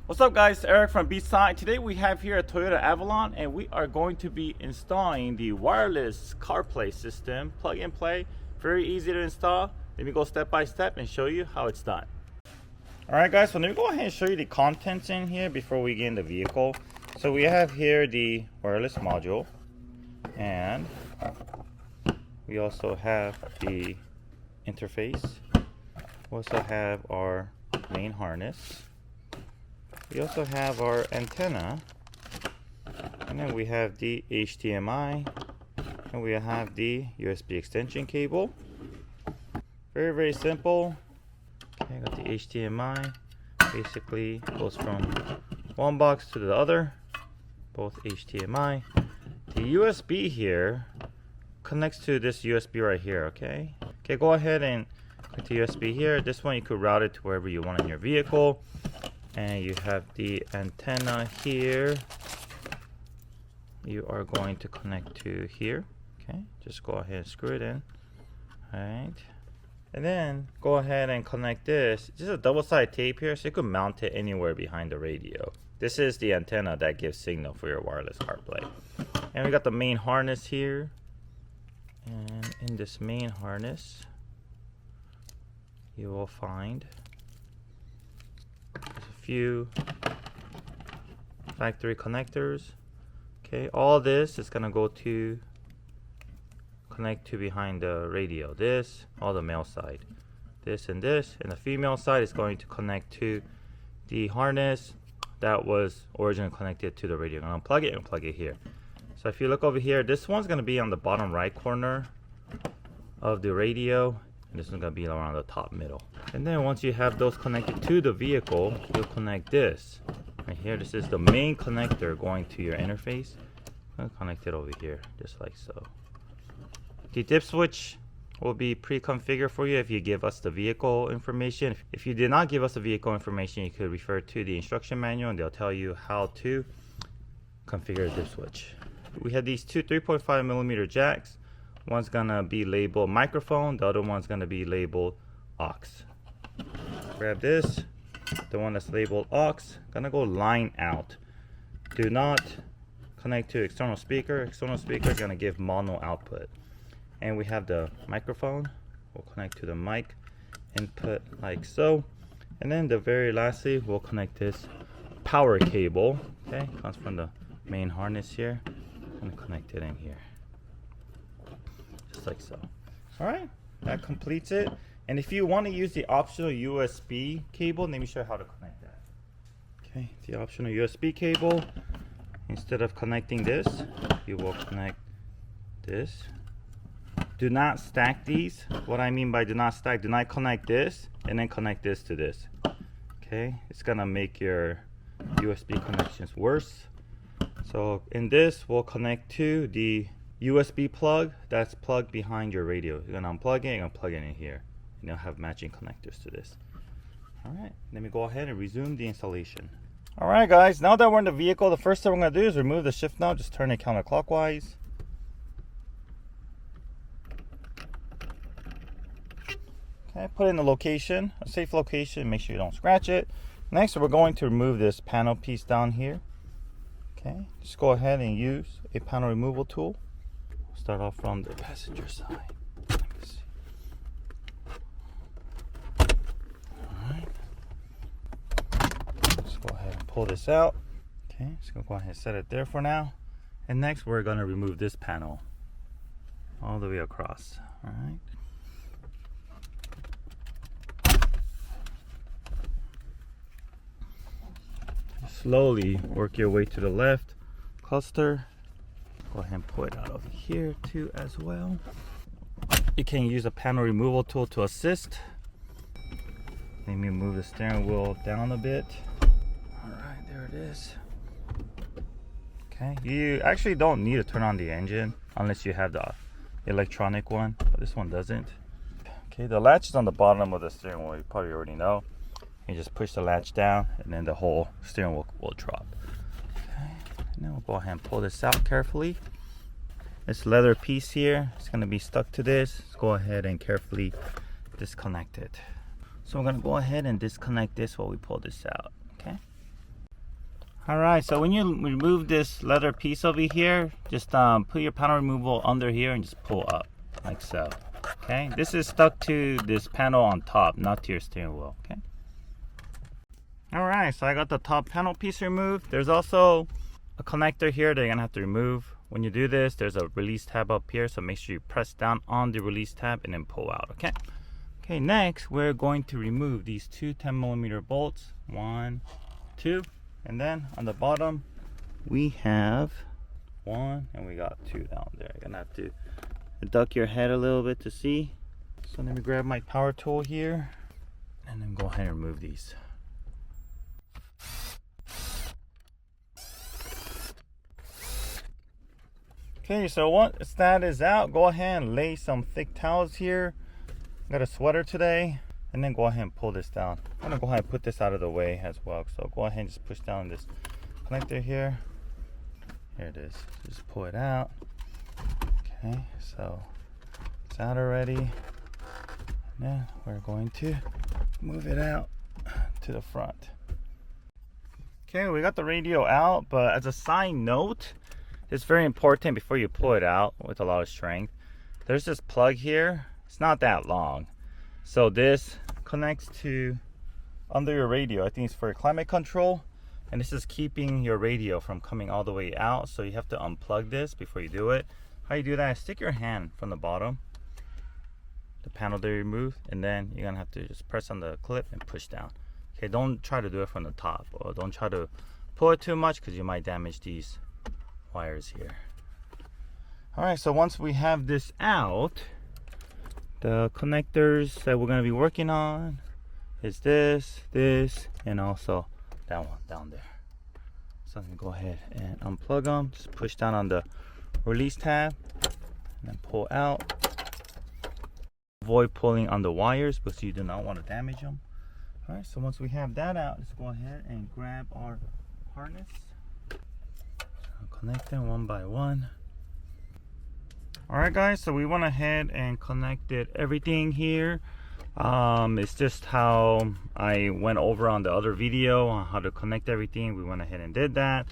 What's up guys, Eric from B-Side. Today we have here a Toyota Avalon and we are going to be installing the wireless CarPlay system, plug and play, very easy to install. Let me go step by step and show you how it's done. Alright guys, so let me go ahead and show you the contents in here before we get in the vehicle. So we have here the wireless module and we also have the interface. We also have our main harness. We also have our antenna, and then we have the HDMI, and we have the USB extension cable. Very simple. Okay, I got the HDMI. Basically goes from one box to the other, both HDMI. The USB here connects to this USB right here. Okay, go ahead and click the USB here. This one you could route it to wherever you want in your vehicle. And you have the antenna here. You are going to connect to here. Okay, just go ahead and screw it in. Alright, and then go ahead and connect this. This is a double-sided tape here, so you can mount it anywhere behind the radio. This is the antenna that gives signal for your wireless CarPlay. And we got the main harness here. And in this main harness, you will find few factory connectors. Okay, all this is gonna go to connect to behind the radio. This, all the male side, this, and the female side is going to connect to the harness that was originally connected to the radio. I'm gonna unplug it and plug it here. So if you look over here, this one's gonna be on the bottom right corner of the radio. This is going to be around the top middle. And then once you have those connected to the vehicle, you'll connect this right here. This is the main connector going to your interface. I'm going to connect it over here, just like so. The dip switch will be pre-configured for you if you give us the vehicle information. If you did not give us the vehicle information, you could refer to the instruction manual and they'll tell you how to configure the dip switch. We have these two 3.5mm jacks. One's gonna be labeled microphone, the other one's gonna be labeled aux. Grab this, the one that's labeled aux, gonna go line out. Do not connect to external speaker. External speaker is gonna give mono output. And we have the microphone, we'll connect to the mic input like so. And then the very lastly, we'll connect this power cable. Okay, comes from the main harness here. I'm gonna connect it in here. Like so. Alright, that completes it. And if you want to use the optional USB cable, let me show you how to connect that. Okay, the optional USB cable, instead of connecting this, you will connect this. Do not stack these. What I mean by do not stack, do not connect this and then connect this to this. Okay, it's gonna make your USB connections worse. So in this, we'll connect to the USB plug that's plugged behind your radio. You're gonna unplug it, you're gonna plug it in here, and you'll have matching connectors to this. Alright, let me go ahead and resume the installation. Alright guys, now that we're in the vehicle, the first thing we're gonna do is remove the shift knob. Just turn it counterclockwise. Okay, put it in the location, a safe location, make sure you don't scratch it. Next, we're going to remove this panel piece down here. Okay, just go ahead and use a panel removal tool. Start off from the passenger side. Let me see. Alright. Let's go ahead and pull this out. Okay, just gonna go ahead and set it there for now. And next we're gonna remove this panel all the way across. Alright. Slowly work your way to the left cluster. Go ahead and pull it out over here too as well. You can use a panel removal tool to assist. Let me move the steering wheel down a bit. Alright, there it is. Okay, you actually don't need to turn on the engine unless you have the electronic one, but this one doesn't. Okay, the latch is on the bottom of the steering wheel, you probably already know. You just push the latch down and then the whole steering wheel will drop. Now we'll go ahead and pull this out carefully. This leather piece here is going to be stuck to this. Let's go ahead and carefully disconnect it. So we're going to go ahead and disconnect this while we pull this out. Okay. Alright, so when you remove this leather piece over here, just put your panel removal under here and just pull up, like so. Okay, this is stuck to this panel on top, not to your steering wheel, okay? Alright, so I got the top panel piece removed. There's also a connector here that you're gonna have to remove. When you do this, there's a release tab up here, so make sure you press down on the release tab and then pull out, okay? Okay, next we're going to remove these two 10mm bolts. 1, 2. And then on the bottom, we have 1 and we got 2 down there. You're gonna have to duck your head a little bit to see. So let me grab my power tool here and then go ahead and remove these. Okay, so once that is out, go ahead and lay some thick towels here. Got a sweater today. And then go ahead and pull this down. I'm gonna go ahead and put this out of the way as well. So go ahead and just push down this connector here. Here it is. Just pull it out. Okay, so it's out already. And then we're going to move it out to the front. Okay, we got the radio out, but as a side note, it's very important before you pull it out with a lot of strength. There's this plug here. It's not that long. So this connects to under your radio. I think it's for climate control, and this is keeping your radio from coming all the way out, so you have to unplug this before you do it. How you do that is stick your hand from the bottom, the panel that you removed, and then you're gonna have to just press on the clip and push down. Okay, don't try to do it from the top, or don't try to pull it too much because you might damage these wires here. All right, so once we have this out, the connectors that we're going to be working on is this, and also that one down there. So I'm going to go ahead and unplug them. Just push down on the release tab and then pull out. Avoid pulling on the wires because you do not want to damage them. All right, so once we have that out, let's go ahead and grab our harness. I'll connect them one by one. Alright guys, so we went ahead and connected everything here. It's just how I went over on the other video on how to connect everything. We went ahead and did that.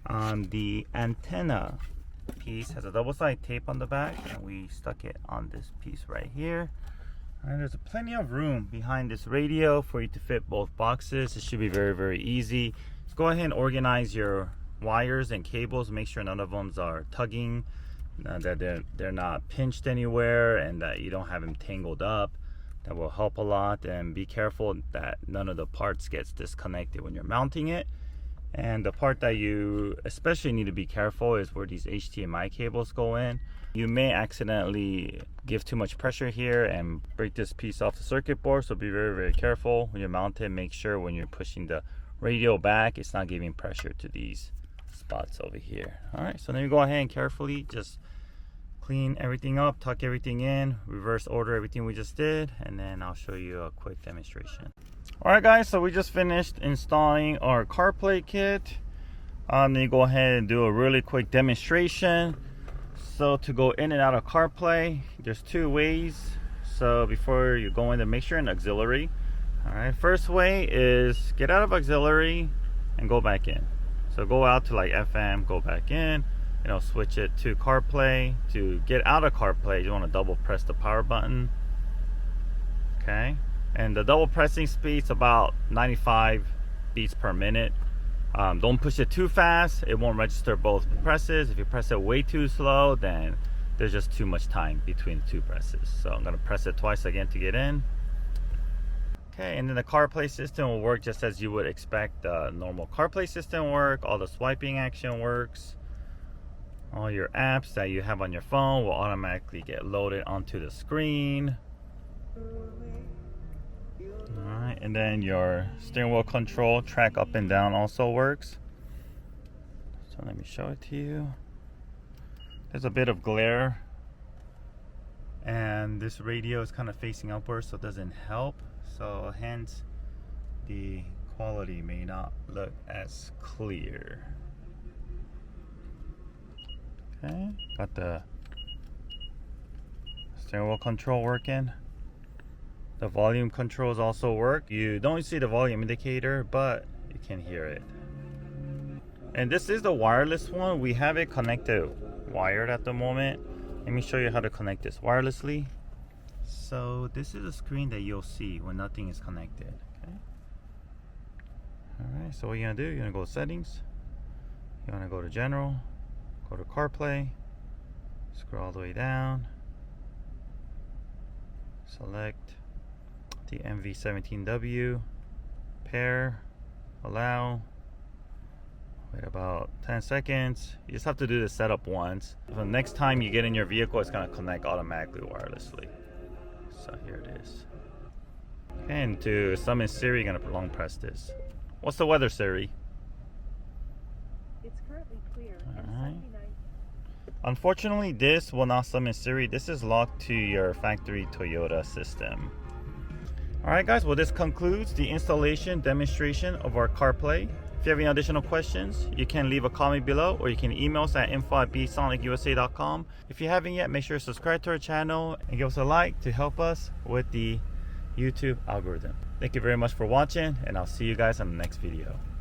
The antenna piece has a double-sided tape on the back, and we stuck it on this piece right here. And there's plenty of room behind this radio for you to fit both boxes. It should be very, very easy. Just go ahead and organize your wires and cables. Make sure none of them are tugging. That they're not pinched anywhere, and that you don't have them tangled up. That will help a lot. And be careful that none of the parts gets disconnected when you're mounting it. And the part that you especially need to be careful is where these HDMI cables go in. You may accidentally give too much pressure here and break this piece off the circuit board, so be very, very careful when you mount it. Make sure when you're pushing the radio back, it's not giving pressure to these spots over here. All right, so then you go ahead and carefully just clean everything up, tuck everything in, reverse order everything we just did, and then I'll show you a quick demonstration. All right guys, so we just finished installing our CarPlay kit. Then you go ahead and do a really quick demonstration. So to go in and out of CarPlay, there's 2 ways. So before you go in, to make sure in auxiliary. All right, first way is get out of auxiliary and go back in. So go out to like FM, go back in, and I'll switch it to CarPlay. To get out of CarPlay, you want to double press the power button. Okay, and the double pressing speed's about 95 beats per minute. Don't push it too fast, it won't register both presses. If you press it way too slow, then there's just too much time between the 2 presses. So I'm going to press it twice again to get in. Okay, and then the CarPlay system will work just as you would expect the normal CarPlay system work. All the swiping action works. All your apps that you have on your phone will automatically get loaded onto the screen. Alright, and then your steering wheel control, track up and down, also works. So let me show it to you. There's a bit of glare, and this radio is kind of facing upwards, so it doesn't help. So hence the quality may not look as clear. Okay, got the steering wheel control working. The volume controls also work. You don't see the volume indicator, but you can hear it. And this is the wireless one. We have it connected wired at the moment. Let me show you how to connect this wirelessly. So this is a screen that you'll see when nothing is connected. Okay. Alright, so what you're gonna do, you're gonna go to settings, you're gonna go to general, go to CarPlay, scroll all the way down, select the MV17W, pair, allow, wait about 10 seconds. You just have to do the setup once. The next time you get in your vehicle, it's gonna connect automatically wirelessly. So here it is. Okay, and to summon Siri, you're gonna long press this. What's the weather, Siri? It's currently clear and Alright. 79. Unfortunately, this will not summon Siri. This is locked to your factory Toyota system. Alright guys, well this concludes the installation demonstration of our CarPlay. If you have any additional questions, you can leave a comment below or you can email us at info@bsonicusa.com. If you haven't yet, make sure to subscribe to our channel and give us a like to help us with the YouTube algorithm. Thank you very much for watching, and I'll see you guys on the next video.